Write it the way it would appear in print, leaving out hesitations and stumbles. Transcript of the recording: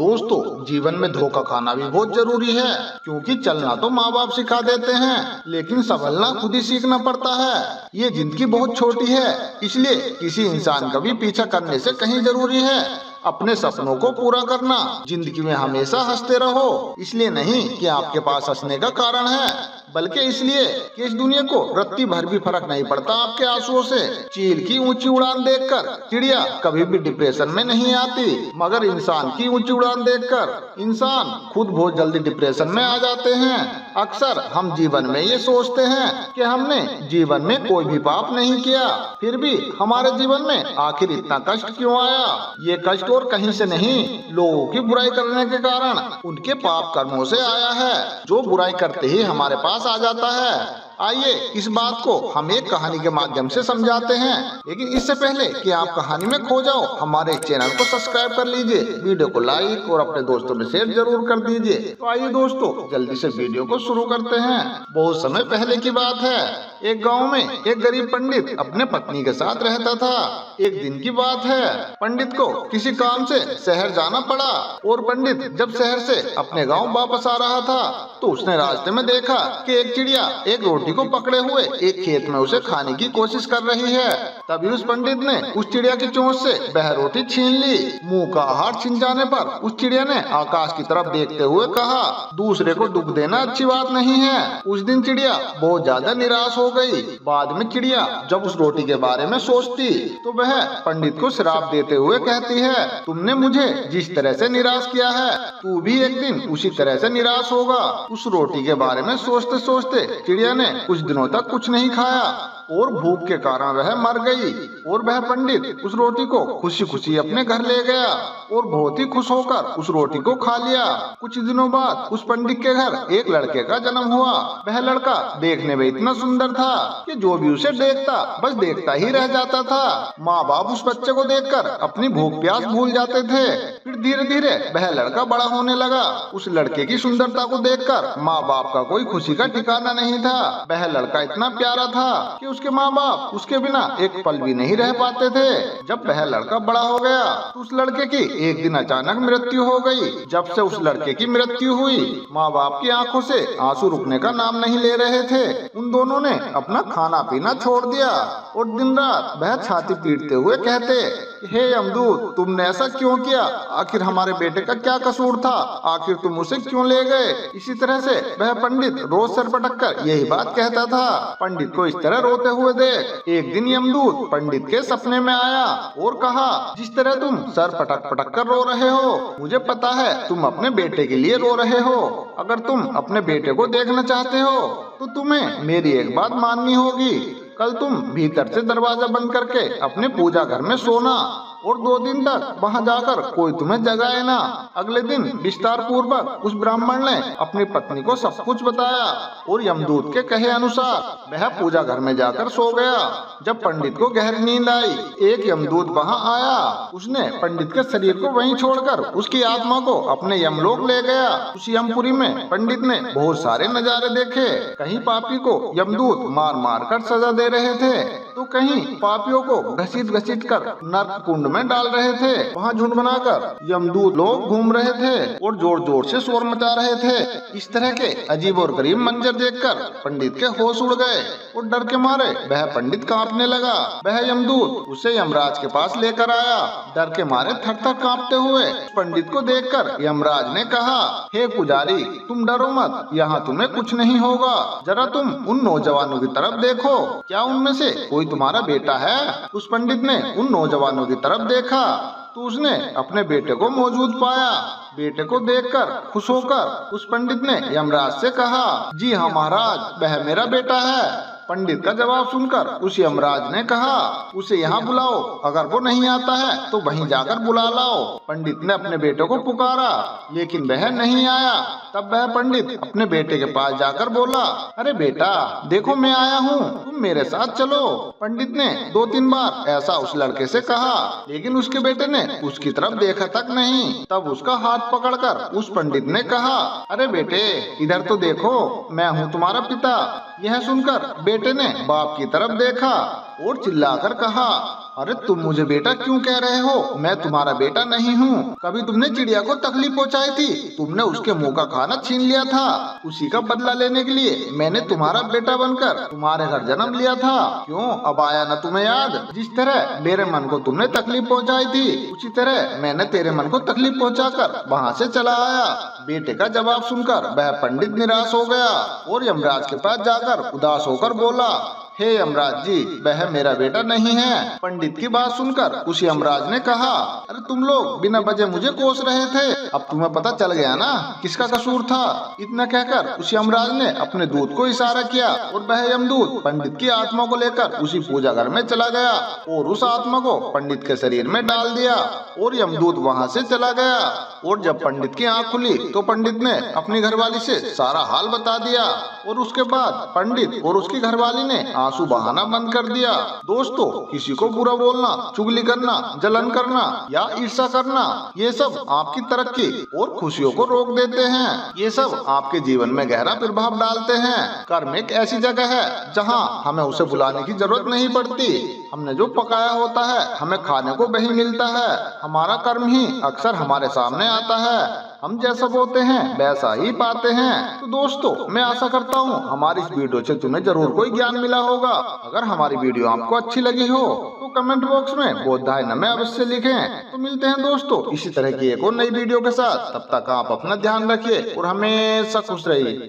दोस्तों, जीवन में धोखा खाना भी बहुत जरूरी है, क्योंकि चलना तो माँ बाप सिखा देते हैं, लेकिन संभलना खुद ही सीखना पड़ता है। ये जिंदगी बहुत छोटी है, इसलिए किसी इंसान का भी पीछा करने से कहीं जरूरी है अपने सपनों को पूरा करना। जिंदगी में हमेशा हंसते रहो, इसलिए नहीं कि आपके पास हंसने का कारण है, बल्कि इसलिए कि इस दुनिया को रत्ती भर भी फर्क नहीं पड़ता आपके आंसुओं से। चील की ऊंची उड़ान देखकर चिड़िया कभी भी डिप्रेशन में नहीं आती, मगर इंसान की ऊंची उड़ान देखकर इंसान खुद बहुत जल्दी डिप्रेशन में आ जाते हैं। अक्सर हम जीवन में ये सोचते हैं कि हमने जीवन में कोई भी पाप नहीं किया, फिर भी हमारे जीवन में आखिर इतना कष्ट क्यों आया। ये कष्ट और कहीं से नहीं, लोगों की बुराई करने के कारण उनके पाप कर्मों से आया है, जो बुराई करते ही हमारे पास आ जाता है। आइए इस बात को हम एक कहानी के माध्यम से समझाते हैं, लेकिन इससे पहले कि आप कहानी में खो जाओ, हमारे चैनल को सब्सक्राइब कर लीजिए, वीडियो को लाइक और अपने दोस्तों में शेयर जरूर कर दीजिए। तो आइए दोस्तों, जल्दी से वीडियो को शुरू करते हैं। बहुत समय पहले की बात है, एक गाँव में एक गरीब पंडित अपने पत्नी के साथ रहता था। एक दिन की बात है, पंडित को किसी काम से शहर जाना पड़ा, और पंडित जब शहर से अपने गाँव वापस आ रहा था तो उसने रास्ते में देखा कि एक चिड़िया एक रोटी को पकड़े हुए एक खेत में उसे खाने की कोशिश कर रही है। तभी उस पंडित ने उस चिड़िया की चोंच से वह रोटी छीन ली। मुंह का आहार छिन जाने पर उस चिड़िया ने आकाश की तरफ देखते हुए कहा, दूसरे को दुख देना अच्छी बात नहीं है। उस दिन चिड़िया बहुत ज्यादा निराश हो गई। बाद में चिड़िया जब उस रोटी के बारे में सोचती तो वह पंडित को श्राप देते हुए कहती है, तुमने मुझे जिस तरह से निराश किया है, तू भी एक दिन उसी तरह से निराश होगा। उस रोटी के बारे में सोचते सोचते चिड़िया ने कुछ दिनों तक कुछ नहीं खाया और भूख के कारण वह मर गई। और वह पंडित उस रोटी को खुशी खुशी अपने घर ले गया और बहुत ही खुश होकर उस रोटी को खा लिया। कुछ दिनों बाद उस पंडित के घर एक लड़के का जन्म हुआ। वह लड़का देखने में इतना सुंदर था कि जो भी उसे देखता बस देखता ही रह जाता था। माँ बाप उस बच्चे को देखकर अपनी भूख प्यास भूल जाते थे। फिर धीरे धीरे वह लड़का बड़ा होने लगा। उस लड़के की सुंदरता को देखकर माँ बाप का कोई खुशी का ठिकाना नहीं था। वह लड़का इतना प्यारा था कि उसके माँ बाप उसके बिना एक पल भी नहीं रह पाते थे। जब वह लड़का बड़ा हो गया तो उस लड़के की एक दिन अचानक मृत्यु हो गई। जब से उस लड़के की मृत्यु हुई, माँ बाप की आंखों से आंसू रुकने का नाम नहीं ले रहे थे। उन दोनों ने अपना खाना पीना छोड़ दिया और दिन रात वह छाती पीटते हुए कहते, हे यमदूत, तुमने ऐसा क्यों किया? आखिर हमारे बेटे का क्या कसूर था? आखिर तुम उसे क्यों ले गए? इसी तरह से वह पंडित रोज सर पटक कर यही बात कहता था। पंडित को इस तरह रोते हुए देख एक दिन यमदूत पंडित के सपने में आया और कहा, जिस तरह तुम सर पटक पटक कर रो रहे हो, मुझे पता है तुम अपने बेटे के लिए रो रहे हो। अगर तुम अपने बेटे को देखना चाहते हो तो तुम्हें मेरी एक बात माननी होगी। कल तुम भीतर से दरवाजा बंद करके अपने पूजा घर में सोना और 2 दिन तक वहां जाकर कोई तुम्हें जगाए ना। अगले दिन विस्तार पूर्वक उस ब्राह्मण ने अपनी पत्नी को सब कुछ बताया और यमदूत के कहे अनुसार वह पूजा घर में जाकर सो गया। जब पंडित को गहरी नींद आई, एक यमदूत वहां आया। उसने पंडित के शरीर को वहीं छोड़कर उसकी आत्मा को अपने यमलोक ले गया। उस यमपुरी में पंडित ने बहुत सारे नजारे देखे। कहीं पापी को यमदूत मार मार कर सजा दे रहे थे, तो कहीं पापियों को घसीट घसीट कर नरक कुंड में डाल रहे थे। वहाँ झुंड बनाकर यमदूत लोग घूम रहे थे और जोर जोर से शोर मचा रहे थे। इस तरह के अजीब और गरीब मंजर देखकर पंडित के होश उड़ गए और डर के मारे वह पंडित कांपने लगा। वह यमदूत उसे यमराज के पास लेकर आया। डर के मारे थर थर कांपते हुए पंडित को देखकर यमराज ने कहा, हे पुजारी, तुम डरो मत, यहाँ तुम्हें कुछ नहीं होगा। जरा तुम उन नौजवानों की तरफ देखो, क्या उनमें से कोई तुम्हारा बेटा है? उस पंडित ने उन नौजवानों की तरफ देखा तो उसने अपने बेटे को मौजूद पाया। बेटे को देखकर खुश होकर उस पंडित ने यमराज से कहा, जी हाँ महाराज, वह मेरा बेटा है। पंडित का जवाब सुनकर उस यमराज ने कहा, उसे यहाँ बुलाओ, अगर वो नहीं आता है तो वहीं जाकर बुला लाओ। पंडित ने अपने बेटे को पुकारा, लेकिन वह नहीं आया। तब वह पंडित अपने बेटे के पास जाकर बोला, अरे बेटा, देखो मैं आया हूँ, तुम मेरे साथ चलो। पंडित ने 2-3 बार ऐसा उस लड़के से कहा, लेकिन उसके बेटे ने उसकी तरफ देखा तक नहीं। तब उसका हाथ पकड़कर उस पंडित ने कहा, अरे बेटे, इधर तो देखो, मैं हूँ तुम्हारा पिता। यह सुनकर बेटे ने बाप की तरफ देखा और चिल्लाकर कहा, अरे तुम मुझे बेटा क्यों कह रहे हो? मैं तुम्हारा बेटा नहीं हूँ। कभी तुमने चिड़िया को तकलीफ पहुँचाई थी, तुमने उसके मुंह का खाना छीन लिया था। उसी का बदला लेने के लिए मैंने तुम्हारा बेटा बनकर तुम्हारे घर जन्म लिया था। क्यों, अब आया न तुम्हें याद? जिस तरह मेरे मन को तुमने तकलीफ पहुँचाई थी, उसी तरह मैंने तेरे मन को तकलीफ पहुँचाकर वहाँ से चला आया। बेटे का जवाब सुनकर वह पंडित निराश हो गया और यमराज के पास जाकर उदास होकर बोला, हे यमराज जी, वह मेरा बेटा नहीं है। पंडित की बात सुनकर उस यमराज ने कहा, अरे तुम लोग बिना वजह मुझे कोस रहे थे, अब तुम्हें पता चल गया ना किसका कसूर था। इतना कहकर उस यमराज ने अपने दूत को इशारा किया और वह यमदूत पंडित की आत्मा को लेकर उसी पूजा घर में चला गया और उस आत्मा को पंडित के शरीर में डाल दिया और यमदूत वहाँ से चला गया। और जब पंडित की आँख खुली तो पंडित ने अपनी घरवाली से सारा हाल बता दिया और उसके बाद पंडित और उसकी घरवाली ने आंसू बहाना बंद कर दिया। दोस्तों, किसी को बुरा बोलना, चुगली करना, जलन करना या ईर्ष्या करना, ये सब आपकी तरक्की और खुशियों को रोक देते हैं। ये सब आपके जीवन में गहरा प्रभाव डालते हैं। कर्म एक ऐसी जगह है जहाँ हमें उसे बुलाने की जरूरत नहीं पड़ती। हमने जो पकाया होता है हमें खाने को वही मिलता है। हमारा कर्म ही अक्सर हमारे सामने आता है। हम जैसा बोते हैं वैसा ही पाते हैं। तो दोस्तों, मैं आशा करता हूँ हमारी इस वीडियो से तुम्हें जरूर कोई ज्ञान मिला होगा। अगर हमारी वीडियो आपको अच्छी लगी हो तो कमेंट बॉक्स में बोधाय नमः अवश्य लिखें। तो मिलते हैं दोस्तों इसी तरह की एक और नई वीडियो के साथ। तब तक आप अपना ध्यान रखिए और हमेशा खुश रहिए।